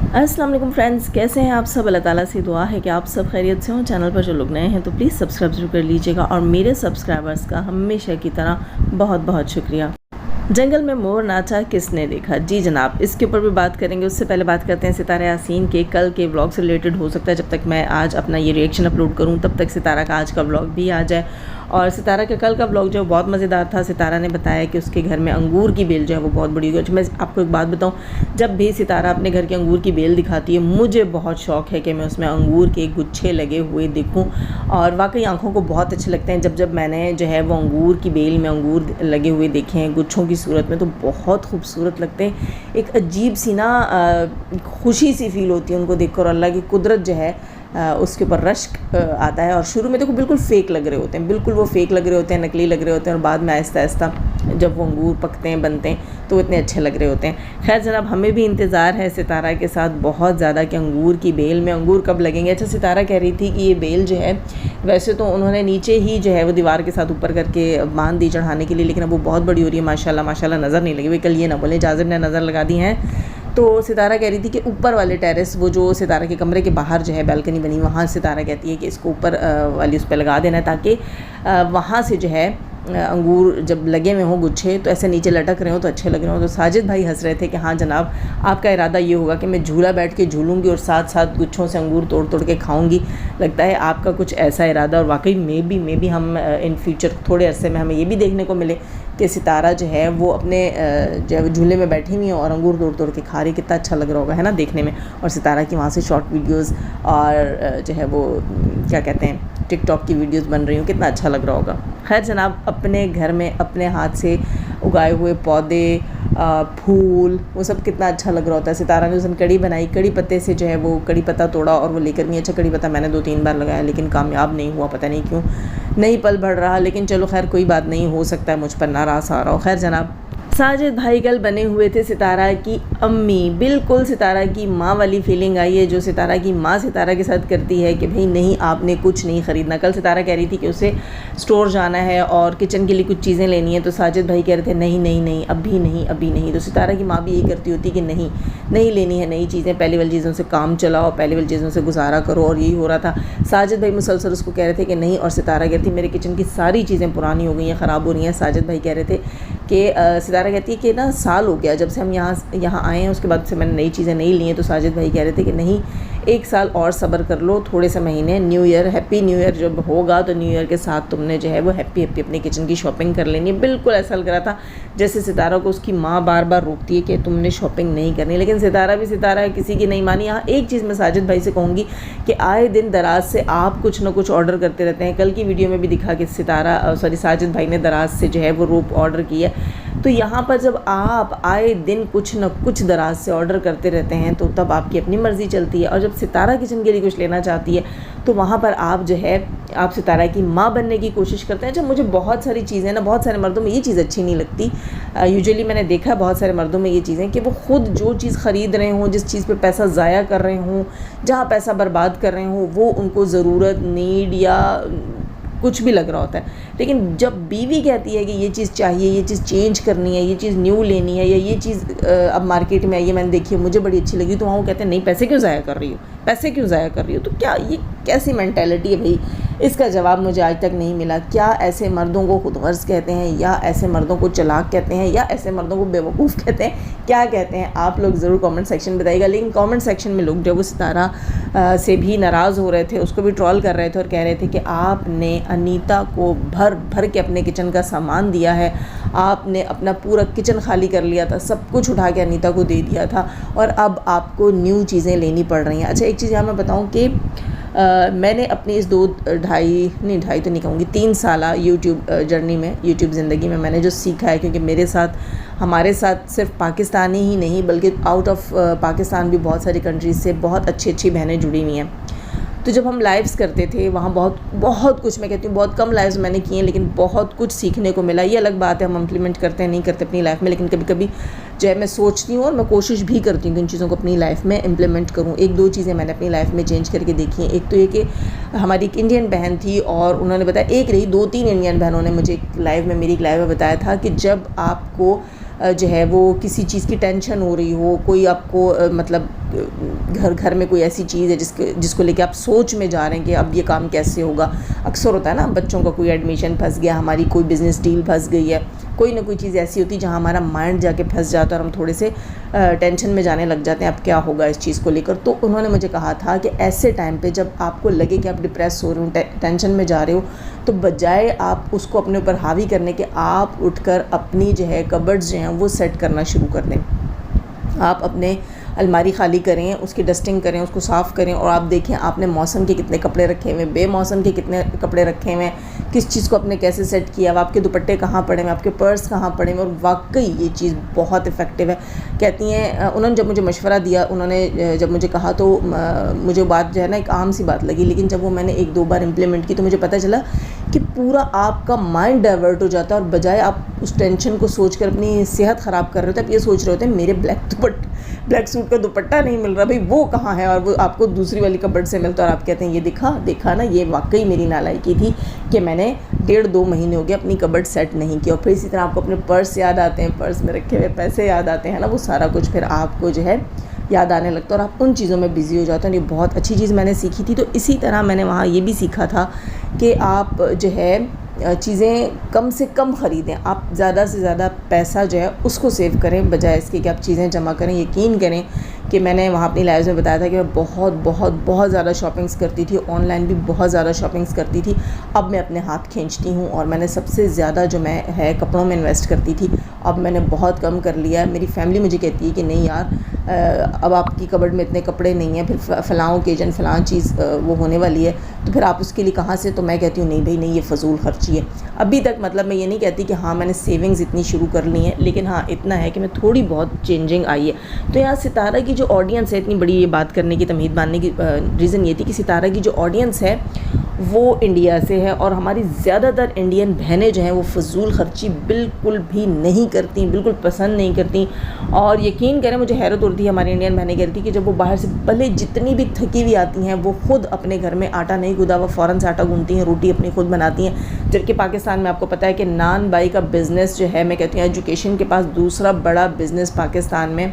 अस्सलाम वालेकुम फ्रेंड्स, कैसे हैं आप सब। अल्लाह ताला से दुआ है कि आप सब खैरियत से हों। चैनल पर जो लोग नए हैं तो प्लीज़ सब्सक्राइब जरूर कर लीजिएगा और मेरे सब्सक्राइबर्स का हमेशा की तरह बहुत बहुत शुक्रिया। जंगल में मोर नाचा किसने देखा, जी जनाब, इसके ऊपर भी बात करेंगे। उससे पहले बात करते हैं सितारा यासीन के कल के व्लॉग से रिलेटेड। हो सकता है जब तक मैं आज अपना ये रिएक्शन अपलोड करूं तब तक सितारा का आज का व्लॉग भी आ जाए। और सितारा का कल का व्लॉग जो बहुत मज़ेदार था। सितारा ने बताया कि उसके घर में अंगूर की बेल जो है वो बहुत बड़ी हुई है। मैं आपको एक बात बताऊँ, जब भी सितारा अपने घर के अंगूर की बेल दिखाती है मुझे बहुत शौक़ है कि मैं उसमें अंगूर के गुच्छे लगे हुए देखूँ। और वाकई आँखों को बहुत अच्छे लगते हैं जब मैंने जो है वो अंगूर की बेल में अंगूर लगे हुए देखे हैं गुच्छों की सूरत में, तो बहुत खूबसूरत लगते हैं। एक अजीब सी ना खुशी सी फील होती है उनको देखकर, और अल्लाह की कुदरत जो है उसके ऊपर रश्क आता है। और शुरू में देखो बिल्कुल फ़ेक लग रहे होते हैं, बिल्कुल वो फ़ेक लग रहे होते हैं, नकली लग रहे होते हैं, और बाद में आहिस्ता आहिस्ता जब वो अंगूर पकते हैं बनते हैं तो वो इतने अच्छे लग रहे होते हैं। खैर जनाब, हमें भी इंतज़ार है सितारा के साथ बहुत ज़्यादा कि अंगूर की बेल में अंगूर कब लगेंगे। अच्छा, सितारा कह रही थी कि ये बेल जो है वैसे तो उन्होंने नीचे ही जो है वो दीवार के साथ ऊपर करके बांध दी चढ़ाने के लिए, लेकिन अब वो बहुत बड़ी हो रही है माशाल्लाह माशाल्लाह, नज़र नहीं लगी। वे कल ये ना बोले जाजिब ने नज़र लगा दी हैं। तो सितारा कह रही थी कि ऊपर वाले टेरेस, वो जो सितारा के कमरे के बाहर जो है बैल्कनी बनी, वहाँ सितारा कहती है कि इसको ऊपर वाली उस पर लगा देना है ताकि वहाँ से जो है अंगूर जब लगे हुए हों गुच्छे तो ऐसे नीचे लटक रहे हो तो अच्छे लग रहे हो। तो साजिद भाई हंस रहे थे कि हाँ जनाब, आपका इरादा ये होगा कि मैं झूला बैठ के झूलूंगी और साथ साथ गुच्छों से अंगूर तोड़ तोड़ के खाऊंगी। लगता है आपका कुछ ऐसा इरादा, और वाकई में भी हम इन फ्यूचर थोड़े अरसे में हमें ये भी देखने को मिले कि सितारा जो है वो अपने जो झूले में बैठी हुई है और अंगूर तोड़ तोड़ के खा रही। कितना अच्छा लग रहा होगा, है ना, देखने में। और सितारा की वहाँ से शॉर्ट वीडियोज़ और जो है वो क्या कहते हैं टिकटॉक की वीडियोज़ बन रही हूँ, कितना अच्छा लग रहा होगा। खैर जनाब, अपने घर में अपने हाथ से उगाए हुए पौधे, फूल, वो सब कितना अच्छा लग रहा होता है। सितारा ने उस दिन कड़ी बनाई, कड़ी पत्ते से जो है वो कड़ी पत्ता तोड़ा और वो लेकर गई। अच्छा, कड़ी पत्ता मैंने 2-3 बार लगाया लेकिन कामयाब नहीं हुआ, पता नहीं क्यों नहीं पल बढ़ रहा, लेकिन चलो खैर कोई बात नहीं, हो सकता है मुझ पर नाराज़ आ रहा हो। खैर जनाब, साजिद भाई कल बने हुए थे सितारा की अम्मी। बिल्कुल सितारा की माँ वाली फीलिंग आई है जो सितारा की माँ सितारा के साथ करती है कि भाई नहीं, आपने कुछ नहीं ख़रीदना। कल सितारा कह रही थी कि उसे स्टोर जाना है और किचन के लिए कुछ चीज़ें लेनी है, तो साजिद भाई कह रहे थे नहीं नहीं नहीं, अभी नहीं अभी नहीं। तो सितारा की माँ भी यही करती होती कि नहीं नहीं लेनी है नई चीज़ें, पहले वाली चीज़ों से काम चलाओ, पहले वाली चीज़ों से गुजारा करो। और यही हो रहा था। साजिद भाई मुसलसल उसको कह रहे थे कि नहीं, और सितारा कहती मेरे किचन की सारी चीज़ें पुरानी हो गई हैं, ख़राब हो रही हैं। साजिद भाई कह रहे थे कि सितारा कहती है कि ना साल हो गया जब से हम यहाँ आए हैं, उसके बाद से मैंने नई चीज़ें नहीं ली हैं। तो साजिद भाई कह रहे थे कि नहीं, 1 साल और सब्र कर लो, थोड़े से महीने, new year, happy new year जब होगा तो न्यू ईयर के साथ तुमने जो है वो हैप्पी हैप्पी अपने किचन की शॉपिंग कर लेनी है। बिल्कुल ऐसा लग रहा था जैसे सितारा को उसकी माँ बार बार रोकती है कि तुमने शॉपिंग नहीं करनी, लेकिन सितारा भी सितारा है, किसी की नहीं मानी। यहाँ एक चीज़ मैं साजिद भाई से कहूँगी कि आए दिन दराज से आप कुछ ना कुछ ऑर्डर करते रहते हैं। कल की वीडियो में भी दिखा कि साजिद भाई ने दराज से जो है वो रोप ऑर्डर की है। तो यहाँ पर जब आप आए दिन कुछ न कुछ दराज से ऑर्डर करते रहते हैं तो तब आपकी अपनी मर्ज़ी चलती है। और जब सितारा किचन के लिए कुछ लेना चाहती है तो वहाँ पर आप जो है आप सितारा की माँ बनने की कोशिश करते हैं। जब मुझे बहुत सारी चीज़ें ना, बहुत सारे मर्दों में ये चीज़ अच्छी नहीं लगती। यूजुअली मैंने देखा है बहुत सारे मर्दों में ये चीज़ें कि वो खुद जो चीज़ ख़रीद रहे हों, जिस चीज़ पे पैसा ज़ाया कर रहे हों, जहाँ पैसा बर्बाद कर रहे हों, वो उनको ज़रूरत, नीड या कुछ भी लग रहा होता है। लेकिन जब बीवी कहती है कि ये चीज़ चाहिए, ये चीज़ चेंज करनी है, ये चीज़ न्यू लेनी है, या ये चीज़ अब मार्केट में आई है, मैंने देखी है, मुझे बड़ी अच्छी लगी, तो वहाँ वो कहते हैं नहीं, पैसे क्यों ज़ाया कर रही हो, पैसे क्यों ज़ाया कर रही हो। तो क्या ये कैसी मेंटालिटी है भाई, इसका जवाब मुझे आज तक नहीं मिला। क्या ऐसे मर्दों को खुदगर्ज़ कहते हैं, या ऐसे मर्दों को चालाक कहते हैं, या ऐसे मर्दों को बेवकूफ़ कहते हैं, क्या कहते हैं? आप लोग ज़रूर कमेंट सेक्शन में बताइएगा। लेकिन कमेंट सेक्शन में लोग जो वो सितारा से भी नाराज़ हो रहे थे, उसको भी ट्रोल कर रहे थे और कह रहे थे कि आपने अनीता को भर भर के अपने किचन का सामान दिया है, आपने अपना पूरा किचन खाली कर लिया था, सब कुछ उठा के अनीता को दे दिया था, और अब आपको न्यू चीज़ें लेनी पड़ रही हैं। अच्छा, एक चीज़ यहाँ मैं बताऊँ कि मैंने अपनी इस 2-2.5 तो नहीं कहूँगी, 3 साला यूट्यूब जर्नी में, यूट्यूब ज़िंदगी में मैंने जो सीखा है, क्योंकि मेरे साथ, हमारे साथ सिर्फ पाकिस्तानी ही नहीं बल्कि आउट ऑफ पाकिस्तान भी बहुत सारी कंट्रीज़ से बहुत अच्छी अच्छी बहनें जुड़ी हुई हैं। तो जब हम लाइव्स करते थे वहाँ बहुत कुछ, मैं कहती हूँ बहुत कम लाइव्स मैंने किए हैं लेकिन बहुत कुछ सीखने को मिला। ये अलग बात है हम इम्प्लीमेंट करते हैं नहीं करते अपनी लाइफ में, लेकिन कभी कभी जो है मैं सोचती हूँ और मैं कोशिश भी करती हूँ कि इन चीज़ों को अपनी लाइफ में इम्प्लीमेंट करूँ। 1-2 चीज़ें मैंने अपनी लाइफ में चेंज करके देखी हैं। एक तो ये कि हमारी एक इंडियन बहन थी और उन्होंने बताया, एक रही 2-3 इंडियन बहनों ने मुझे मेरी एक लाइव में बताया था कि जब आपको जो है वो किसी चीज़ की टेंशन हो रही हो, कोई आपको मतलब घर में कोई ऐसी चीज़ है जिसको लेके आप सोच में जा रहे हैं कि अब ये काम कैसे होगा। अक्सर होता है ना, बच्चों का कोई एडमिशन फंस गया, हमारी कोई बिज़नेस डील फंस गई है, कोई ना कोई चीज़ ऐसी होती है जहाँ हमारा माइंड जाके फंस जाता है और हम थोड़े से टेंशन में जाने लग जाते हैं, अब क्या होगा इस चीज़ को लेकर। तो उन्होंने मुझे कहा था कि ऐसे टाइम पे जब आपको लगे कि आप डिप्रेस हो रहे हो, टेंशन में जा रहे हो, तो बजाय आप उसको अपने ऊपर हावी करने के, आप उठकर अपनी जो है कबर्ड्स जो हैं वो सेट करना शुरू कर दें। आप अपने अलमारी खाली करें, उसकी डस्टिंग करें, उसको साफ़ करें और आप देखें आपने मौसम के कितने कपड़े रखे हुए हैं, बेमौसम के कितने कपड़े रखे हुए हैं, किस चीज़ को आपने कैसे सेट किया, अब आपके दुपट्टे कहाँ पड़े हुए, आपके पर्स कहाँ पड़े हुए। और वाकई ये चीज़ बहुत इफ़ेक्टिव है। कहती हैं, उन्होंने जब मुझे मशवरा दिया, उन्होंने जब मुझे कहा तो मुझे बात जो है ना एक आम सी बात लगी, लेकिन जब वो मैंने 1-2 बार इम्प्लीमेंट की तो मुझे पता चला कि पूरा आपका माइंड डाइवर्ट हो जाता है और बजाय आप उस टेंशन को सोचकर अपनी सेहत ख़राब कर रहे होते हैं, आप ये सोच रहे होते हैं मेरे ब्लैक सूट का दुपट्टा नहीं मिल रहा, भाई वो कहाँ है, और वो आपको दूसरी वाली कबर्ड से मिलता है और आप कहते हैं ये देखा ना, ये वाकई मेरी नालायकी थी कि मैंने 1.5-2 महीने हो गए अपनी कबर्ड सेट नहीं की। और फिर इसी तरह आपको अपने पर्स याद आते हैं, पर्स में रखे हुए पैसे याद आते हैं ना, वो सारा कुछ फिर आपको जो है याद आने लगता है और आप उन चीज़ों में बिज़ी हो जाते हैं। ये बहुत अच्छी चीज़ मैंने सीखी थी। तो इसी तरह मैंने वहाँ ये भी सीखा था कि आप जो है चीज़ें कम से कम ख़रीदें, आप ज़्यादा से ज़्यादा पैसा जो है उसको सेव करें बजाय इसके कि आप चीज़ें जमा करें। यकीन करें कि मैंने वहाँ अपनी लाइव्स में बताया था कि मैं बहुत ज़्यादा शॉपिंग्स करती थी, ऑनलाइन भी बहुत ज़्यादा शॉपिंग्स करती थी। अब मैं अपने हाथ खींचती हूँ और मैंने सबसे ज़्यादा जो मैं है कपड़ों में इन्वेस्ट करती थी, अब मैंने बहुत कम कर लिया है। मेरी फैमिली मुझे कहती है कि नहीं यार, अब आपकी कबर्ड में इतने कपड़े नहीं हैं, फिर फ़लाँ ओकेजन फ़लाँ चीज़ वो होने वाली है, तो फिर आप उसके लिए कहाँ से। तो मैं कहती हूँ नहीं भाई नहीं, ये फ़जूल खर्ची है। अभी तक मतलब मैं ये नहीं कहती कि हाँ मैंने सेविंग्स इतनी शुरू कर ली हैं, लेकिन हाँ इतना है कि मैं थोड़ी बहुत चेंजिंग आई है। तो यहाँ सितारा की जो ऑडियंस है, इतनी बड़ी ये बात करने की, तमहीद बांधने की रीज़न ये थी कि सितारा की जो ऑडियंस है वो इंडिया से है और हमारी ज़्यादातर इंडियन बहनें जो हैं वो फ़जूल ख़र्ची बिल्कुल भी नहीं करती, बिल्कुल पसंद नहीं करती। और यकीन करें मुझे हैरत होती है, हमारी इंडियन बहनें कहती कि जब वो बाहर से भले जितनी भी थकी हुई आती हैं, वो ख़ुद अपने घर में आटा नहीं गूँधा हुआ फ़ौरन से आटा गूँधती हैं, रोटी अपनी खुद बनाती हैं। जबकि पाकिस्तान में आपको पता है कि नान बाई का बिज़नेस जो है, मैं कहती हूँ एजुकेशन के पास दूसरा बड़ा बिज़नेस पाकिस्तान में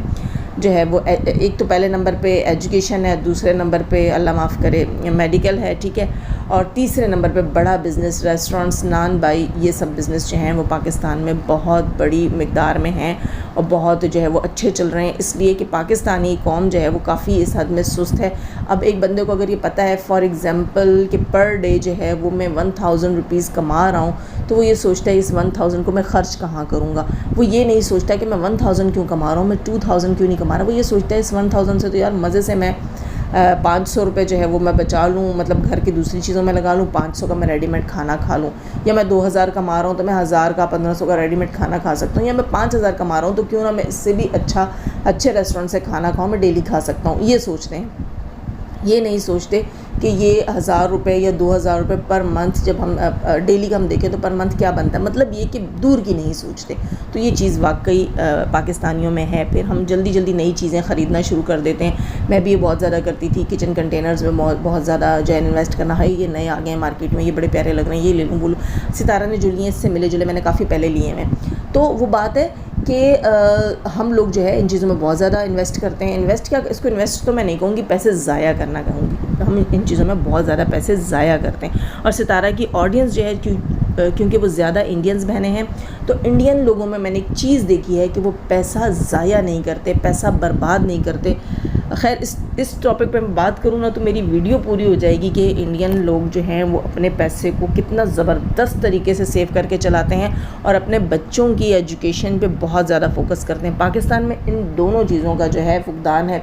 जो है वो एक तो पहले नंबर पे एजुकेशन है, दूसरे नंबर पे अल्लाह माफ़ करे मेडिकल है, ठीक है, और तीसरे नंबर पे बड़ा बिज़नेस रेस्टोरेंट्स, नान बाई, ये सब बिज़नेस जो हैं वो पाकिस्तान में बहुत बड़ी मिक़दार में हैं और बहुत जो है वो अच्छे चल रहे हैं। इसलिए कि पाकिस्तानी कौम जो है वो काफ़ी इस हद में सुस्त है। अब एक बंदे को अगर ये पता है फॉर एग्ज़ाम्पल कि पर डे जो है वो मैं 1000 रुपीज़ कमा रहा हूँ, तो वो ये सोचता है इस 1000 को मैं ख़र्च कहाँ करूँगा। वो ये नहीं सोचता कि मैं 1000 क्यों कमा रहा हूँ, मैं 2000 क्यों नहीं कमा रहा। वो ये सोचता है इस 1000 से तो यार मज़े से मैं 500 रुपये जो है वो मैं बचा लूँ, मतलब घर की दूसरी चीज़ों में लगा लूँ, 500 का मैं रेडीमेड खाना खा लूँ, या मैं 2000 कमा रहा हूँ तो मैं 1000 का 1500 का रेडीमेड खाना खा सकता हूँ, या मैं 5000 कमा रहा हूँ तो क्यों ना मैं इससे भी अच्छे रेस्टोरेंट से खाना खाऊँ, मैं डेली खा सकता हूँ। ये सोचते हैं, ये नहीं सोचते कि ये 1000 रुपये या 2000 रुपये पर मंथ जब हम डेली का हम देखें तो पर मंथ क्या बनता है, मतलब ये कि दूर की नहीं सोचते। तो ये चीज़ वाकई पाकिस्तानियों में है। फिर हम जल्दी नई चीज़ें ख़रीदना शुरू कर देते हैं। मैं भी ये बहुत ज़्यादा करती थी, किचन कंटेनर्स में बहुत ज़्यादा जो है इन्वेस्ट करना है, ये नए आ गए हैं मार्केट में, ये बड़े प्यारे लग रहे हैं, ये ले लूँ बोलूँ। सितारा ने जो लिए इससे मिले जुले मैंने काफ़ी पहले लिए हैं। तो वो बात है कि हम लोग जो है इन चीज़ों में बहुत ज़्यादा इन्वेस्ट करते हैं। इसको इन्वेस्ट तो मैं नहीं कहूँगी, पैसे ज़ाया करना कहूँगी। हम इन चीज़ों में बहुत ज़्यादा पैसे ज़ाया करते हैं। और सितारा की ऑडियंस जो है क्योंकि वो ज़्यादा इंडियंस बहनें हैं, तो इंडियन लोगों में मैंने एक चीज़ देखी है कि वो पैसा ज़ाया नहीं करते, पैसा बर्बाद नहीं करते। खैर इस टॉपिक पे मैं बात करूँ ना तो मेरी वीडियो पूरी हो जाएगी कि इंडियन लोग जो हैं वो अपने पैसे को कितना ज़बरदस्त तरीके से सेव करके चलाते हैं और अपने बच्चों की एजुकेशन पे बहुत ज़्यादा फोकस करते हैं। पाकिस्तान में इन दोनों चीज़ों का जो है फुकदान है,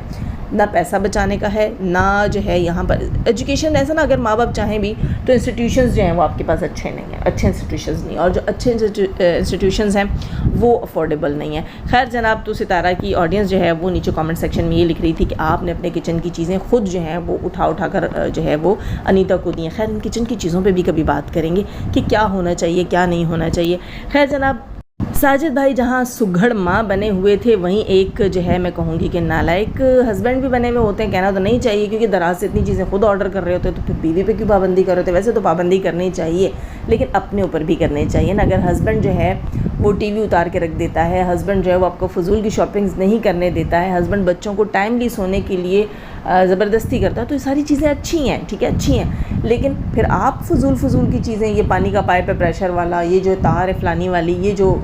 ना पैसा बचाने का है, ना जो है यहाँ पर एजुकेशन। ऐसा ना अगर माँ बाप चाहें भी तो इंस्टीट्यूशंस जो हैं वो आपके पास अच्छे नहीं हैं, अच्छे इंस्टीट्यूशंस नहीं, और जो अच्छे इंस्टीट्यूशंस हैं वो अफोर्डेबल नहीं है। खैर जनाब, तो सितारा की ऑडियंस जो है वो नीचे कमेंट सेक्शन में ये लिख रही थी कि आपने अपने किचन की चीज़ें खुद जो हैं वो उठा कर जो है वो अनीता को दी हैं। खैर इन किचन की चीज़ों पर भी कभी बात करेंगे कि क्या होना चाहिए क्या नहीं होना चाहिए। खैर जनाब, साजिद भाई जहाँ सुघड़ माँ बने हुए थे, वहीं एक जो है मैं कहूँगी कि नालायक हस्बैंड भी बने हुए होते हैं। कहना तो नहीं चाहिए क्योंकि दराज से इतनी चीज़ें खुद ऑर्डर कर रहे होते हैं तो फिर बीवी पे क्यों पाबंदी कर रहे होते। वैसे तो पाबंदी करनी चाहिए, लेकिन अपने ऊपर भी करने चाहिए ना। अगर हस्बैंड जो है वो टीवी उतार के रख देता है, हस्बैंड जो है वो आपको फजूल की शॉपिंग्स नहीं करने देता है, हस्बैंड बच्चों को टाइमली सोने के लिए ज़बरदस्ती करता है, तो ये सारी चीज़ें अच्छी हैं, ठीक है, अच्छी हैं। लेकिन फिर आप फजूल की चीज़ें, ये पानी का पाइप है प्रेशर वाला, ये जो तार है फलानी वाली, ये जो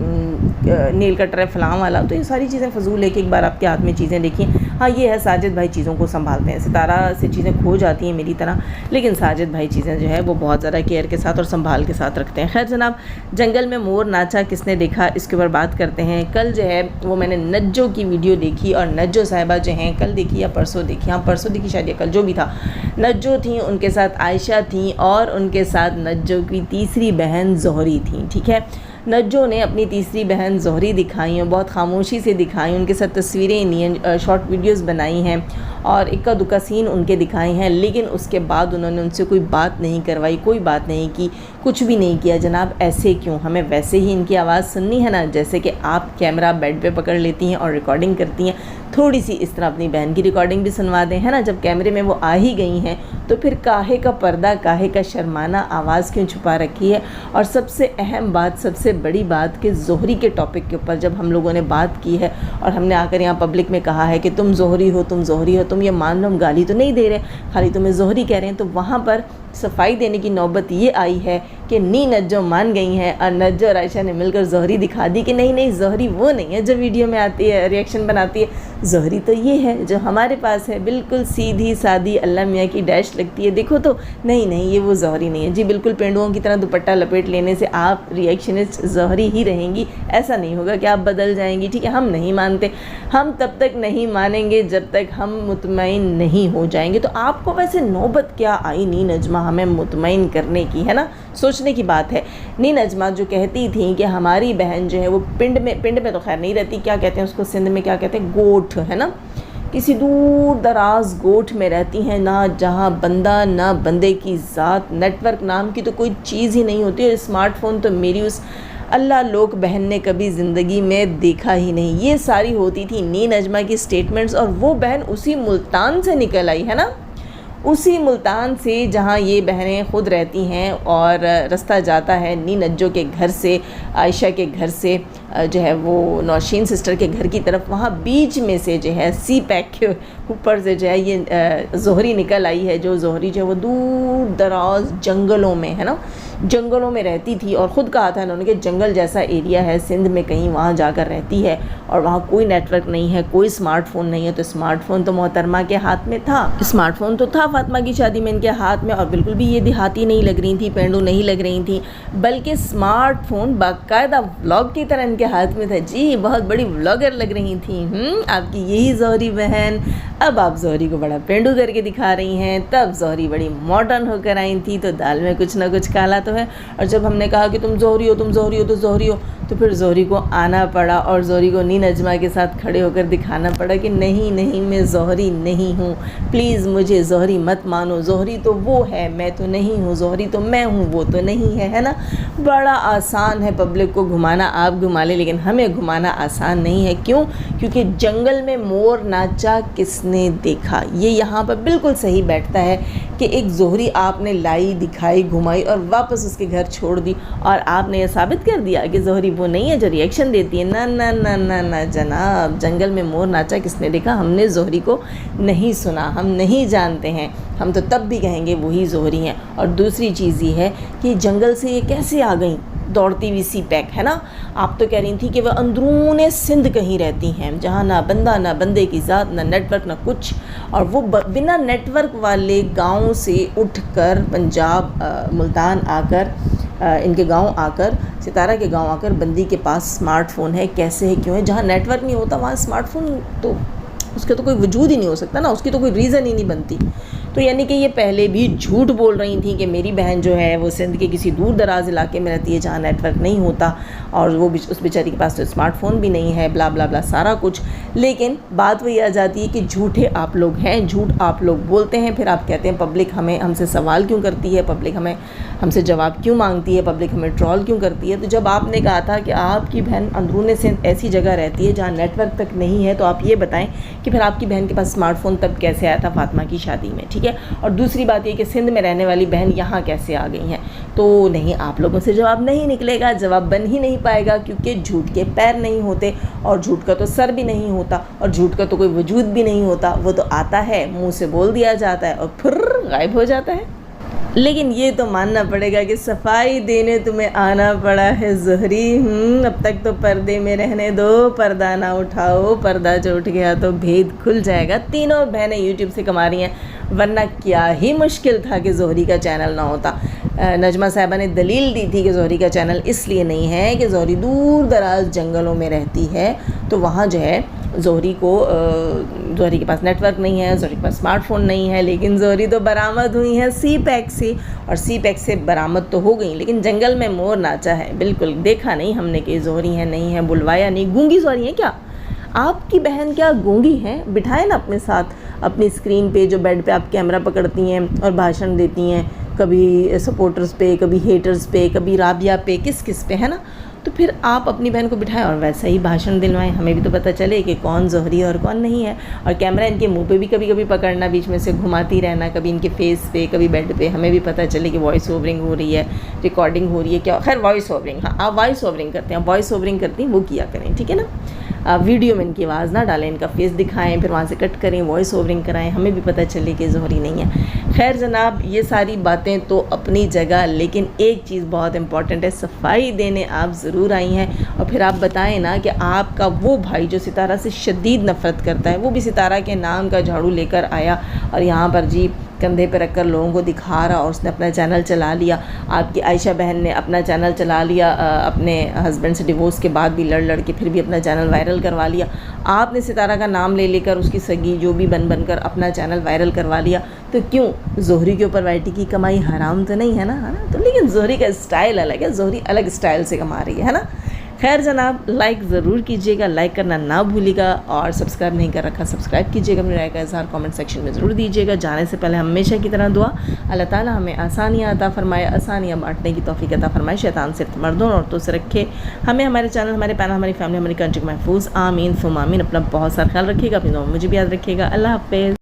नेल कटर है फलां वाला, तो ये सारी चीज़ें फजूल है कि एक बार आपके हाथ में चीज़ें देखिए। हाँ ये है, साजिद भाई चीज़ों को संभालते हैं, सितारा से चीज़ें खो जाती हैं मेरी तरह, लेकिन साजिद भाई चीज़ें जो है वो बहुत ज़्यादा केयर के साथ और संभाल के साथ रखते हैं। खैर जनाब, जंगल में मोर नाचा किसने देखा, इसके ऊपर बात करते हैं। कल जो है वो मैंने नज्जो की वीडियो देखी, और नज्जो साहिबा जो हैं कल देखी या परसों देखी, हाँ परसों देखी शायद, या कल, जो भी था, नज्जो थी, उनके साथ आयशा थी, और उनके साथ नज्जो की तीसरी बहन जोहरी थी, ठीक है। नज्जो ने अपनी तीसरी बहन जोहरी दिखाई और बहुत खामोशी से दिखाई, उनके साथ तस्वीरें ली, शॉर्ट वीडियोस बनाई हैं और इक्का दुक्का सीन उनके दिखाए हैं, लेकिन उसके बाद उन्होंने उनसे कोई बात नहीं करवाई, कोई बात नहीं की, कुछ भी नहीं किया। जनाब ऐसे क्यों? हमें वैसे ही इनकी आवाज़ सुननी है ना, जैसे कि आप कैमरा बेड पे पकड़ लेती हैं और रिकॉर्डिंग करती हैं, थोड़ी सी इस तरह अपनी बहन की रिकॉर्डिंग भी सुनवा दें, है ना। जब कैमरे में वो आ ही गई हैं तो फिर काहे का पर्दा, काहे का शर्माना, आवाज़ क्यों छुपा रखी है। और सबसे अहम बात, सबसे बड़ी बात कि जोहरी के टॉपिक के ऊपर जब हम लोगों ने बात की है और हमने आकर यहाँ पब्लिक में कहा है कि तुम जोहरी हो, तुम जोहरी हो, तुम ये मान लो, हम गाली तो नहीं दे रहे, खाली तुम्हें जोहरी कह रहे हैं, तो वहाँ पर सफाई देने की नौबत ये आई है कि नी नज्जो मान गई हैं और नज्जो और आयशा ने मिलकर जोहरी दिखा दी कि नहीं नहीं, जोहरी वो नहीं है जो वीडियो में आती है, रिएक्शन बनाती है, जोहरी तो ये है जो हमारे पास है, बिल्कुल सीधी सादी अल्लाह मियाँ की डैश लगती है, देखो तो नहीं नहीं ये वो जोहरी नहीं है जी। बिल्कुल पेंडुओं की तरह दुपट्टा लपेट लेने से आप रिएक्शनिस्ट जोहरी ही रहेंगी, ऐसा नहीं होगा कि आप बदल जाएंगी, ठीक है। हम नहीं मानते, हम तब तक नहीं मानेंगे जब तक हम मुतमईन नहीं हो जाएंगे। तो आपको वैसे नौबत क्या आई नी नजमा हमें मुतमईन करने की, है ना, सोचने की बात है। नी नजमा जो कहती थी कि हमारी बहन जो है वो पिंड में तो खैर नहीं रहती, क्या कहते हैं उसको सिंध में, क्या कहते हैं, गोठ, है ना, किसी दूर दराज गोठ में रहती हैं, ना जहाँ बंदा ना बंदे की ज़ात, नेटवर्क नाम की तो कोई चीज़ ही नहीं होती, और स्मार्टफोन तो मेरी उस अल्लाह लोक बहन ने कभी ज़िंदगी में देखा ही नहीं। ये सारी होती थी नी नजमा की स्टेटमेंट्स, और वो बहन उसी मुल्तान से निकल आई, है ना, उसी मुल्तान से जहाँ ये बहनें ख़ुद रहती हैं, और रास्ता जाता है नी नज्जो के घर से, आयशा के घर से जो है वो नौशीन सिस्टर के घर की तरफ, वहाँ बीच में से जो है सी पैक के ऊपर से जो है ये जोहरी निकल आई है। जो जोहरी जो है वो दूर दराज जंगलों में, है ना, जंगलों में रहती थी, और ख़ुद कहा था उन्होंने कि जंगल जैसा एरिया है सिंध में कहीं, वहाँ जाकर रहती है, और वहाँ कोई नेटवर्क नहीं है, कोई स्मार्टफ़ोन नहीं है। तो स्मार्टफ़ोन तो मोहतरमा के हाथ में था, स्मार्टफ़ोन तो था फातिमा की शादी में इनके हाथ में, और बिल्कुल भी ये देहाती नहीं लग रही थी, पेंडू नहीं लग रही थी, बल्कि स्मार्टफ़ोन बाकायदा व्लॉग की तरह इनके हाथ में था जी, बहुत बड़ी व्लॉगर लग रही थी। आपकी यही जोहरी बहन, अब आप जोहरी को बड़ा पेंडू करके दिखा रही हैं, तब जोहरी बड़ी मॉडर्न होकर आई थी, तो दाल में कुछ ना कुछ काला तो है। और जब हमने कहा कि तुम जोहरी हो, तुम जोहरी हो, तो जोहरी हो, तो फिर जोहरी को आना पड़ा, और जोहरी को नी नजमा के साथ खड़े होकर दिखाना पड़ा कि नहीं नहीं मैं जोहरी नहीं हूँ, प्लीज़ मुझे जोहरी मत मानो, जोहरी तो वो है, मैं तो नहीं हूँ, जोहरी तो मैं हूँ, वो तो नहीं है, है ना। बड़ा आसान है पब्लिक को घुमाना, आप घुमा ले, लेकिन हमें घुमाना आसान नहीं है। क्यों? क्योंकि जंगल में मोर नाचा किसने देखा, ये यहाँ पर बिल्कुल सही बैठता है कि एक जोहरी आपने लाई, दिखाई, घुमाई और वापस उसके घर छोड़ दी, और आपने ये साबित कर दिया कि जोहरी वो नहीं है जो रिएक्शन देती है। ना ना ना ना ना जनाब, जंगल में मोर नाचा किसने देखा, हमने जोहरी को नहीं सुना, हम नहीं जानते हैं, हम तो तब भी कहेंगे वही जोहरी हैं। और दूसरी चीज़ ये है कि जंगल से ये कैसे आ गई दौड़ती हुई सी पैक, है ना। आप तो कह रही थी कि वह अंदरूने सिंध कहीं रहती हैं, जहाँ ना बंदा ना बंदे की ज़ात, ना नेटवर्क ना कुछ, और वो बिना नेटवर्क वाले गांव से उठकर पंजाब मुल्तान आकर, इनके गांव आकर, सितारा के गांव आकर बंदी के पास स्मार्टफ़ोन है, कैसे है, क्यों है। जहाँ नेटवर्क नहीं होता वहाँ स्मार्टफ़ोन तो उसका तो कोई वजूद ही नहीं हो सकता ना, उसकी तो कोई रीज़न ही नहीं बनती। तो यानी कि ये पहले भी झूठ बोल रही थी कि मेरी बहन जो है वो सिंध के किसी दूर दराज इलाके में रहती है जहाँ नेटवर्क नहीं होता, और वो उस बेचारी के पास तो स्मार्टफ़ोन भी नहीं है, ब्ला ब्ला ब्ला सारा कुछ। लेकिन बात वही आ जाती है कि झूठे आप लोग हैं, झूठ आप लोग बोलते हैं, फिर आप कहते हैं पब्लिक हमसे सवाल क्यों करती है, पब्लिक हमसे जवाब क्यों मांगती है, पब्लिक हमें ट्रॉल क्यों करती है। तो जब आपने कहा था कि आपकी बहन अंदरूनी सिंध ऐसी जगह रहती है जहाँ नेटवर्क तक नहीं है, तो आप ये बताएं कि फिर आपकी बहन के पास स्मार्टफ़ोन तब कैसे आया था फातिमा की शादी में, ठीक है। और दूसरी बात ये कि सिंध में रहने वाली बहन यहाँ कैसे आ गई हैं। तो नहीं, आप लोगों से जवाब नहीं निकलेगा, जवाब बन ही नहीं पाएगा, क्योंकि झूठ के पैर नहीं होते और झूठ का तो सर भी नहीं होता और झूठ का तो कोई वजूद भी नहीं होता। वो तो आता है, मुंह से बोल दिया जाता है और फिर गायब हो जाता है। लेकिन ये तो मानना पड़ेगा कि सफाई देने तुम्हें आना पड़ा है ज़ोहरी। अब तक तो पर्दे में रहने दो, पर्दा ना उठाओ, पर्दा जो उठ गया तो भेद खुल जाएगा। तीनों बहनें यूट्यूब से कमा रही हैं, वरना क्या ही मुश्किल था कि ज़ोहरी का चैनल ना होता। नजमा साहिबा ने दलील दी थी कि ज़ोहरी का चैनल इसलिए नहीं है कि ज़ोहरी दूर दराज जंगलों में रहती है, तो वहाँ जो है ज़ोहरी के पास नेटवर्क नहीं है, ज़ोहरी के पास स्मार्टफ़ोन नहीं है। लेकिन ज़ोहरी तो बरामद हुई हैं सी पैक से, और सी पैक से बरामद तो हो गई, लेकिन जंगल में मोर नाचा है। बिल्कुल देखा नहीं हमने कि ज़ोहरी है नहीं है, बुलवाया नहीं। गूंगी ज़ोहरी है क्या? आपकी बहन क्या गूंगी हैं? बिठाए ना अपने साथ, अपनी स्क्रीन पे जो बेड पे आप कैमरा पकड़ती हैं और भाषण देती हैं, कभी सपोर्टर्स पे, कभी हेटर्स पे, कभी राबिया पे, किस किस पे, है ना। तो फिर आप अपनी बहन को बिठाएं और वैसा ही भाषण दिलवाएं, हमें भी तो पता चले कि कौन ज़ोहरी और कौन नहीं है। और कैमरा इनके मुंह पे भी कभी कभी पकड़ना, बीच में से घुमाती रहना, कभी इनके फेस पे, कभी बेड पे, हमें भी पता चले कि वॉइस ओवरिंग हो रही है, रिकॉर्डिंग हो रही है, क्या। खैर वॉइस ओवरिंग, हाँ आप वॉइस ओवरिंग करते हैं, वॉइस ओवरिंग करती हैं वो किया करें, ठीक है ना। वीडियो में इनकी आवाज़ ना डालें, इनका फेस दिखाएं, फिर वहाँ से कट करें, वॉइस ओवरिंग कराएं, हमें भी पता चले कि ज़ोहरी नहीं है। खैर जनाब, ये सारी बातें तो अपनी जगह, लेकिन एक चीज़ बहुत इंपॉर्टेंट है, सफाई देने आप ज़रूर आई हैं। और फिर आप बताएं ना कि आपका वो भाई जो सितारा से शदीद नफ़रत करता है, वो भी सितारा के नाम का झाड़ू लेकर आया और यहाँ पर जी कंधे पर रखकर लोगों को दिखा रहा, और उसने अपना चैनल चला लिया। आपकी आयशा बहन ने अपना चैनल चला लिया, अपने हस्बैंड से डिवोर्स के बाद भी लड़ के फिर भी अपना चैनल वायरल करवा लिया। आपने सितारा का नाम ले लेकर उसकी सगी जो भी बन कर अपना चैनल वायरल करवा लिया। तो क्यों, ज़ोहरी के ऊपर वाईटी की कमाई हराम तो नहीं है ना, है ना। तो लेकिन ज़ोहरी का स्टाइल अलग है, ज़ोहरी अलग स्टाइल से कमा रही है ना। खैर जनाब, लाइक ज़रूर कीजिएगा, लाइक करना ना भूलिएगा, और सब्सक्राइब नहीं कर रखा सब्सक्राइब कीजिएगा। अपनी राय का इज़हार कमेंट सेक्शन में ज़रूर दीजिएगा। जाने से पहले हमेशा की तरह दुआ, अल्लाह ताला हमें आसानियाँ अता फरमाए, आसानियाँ बांटने की तौफीक अता फरमाए, शैतान सिर्फ मर्दों और औरतों से रखे, हमें, हमारे चैनल, हमारे पैनल, हमारी फैमिली, हमारी कंट्री को महफूज। आमीन सुम आमीन। अपना बहुत सारा ख्याल रखिएगा, अपनी दुआ मुझे भी याद रखिएगा। अल्लाह हाफ़िज़।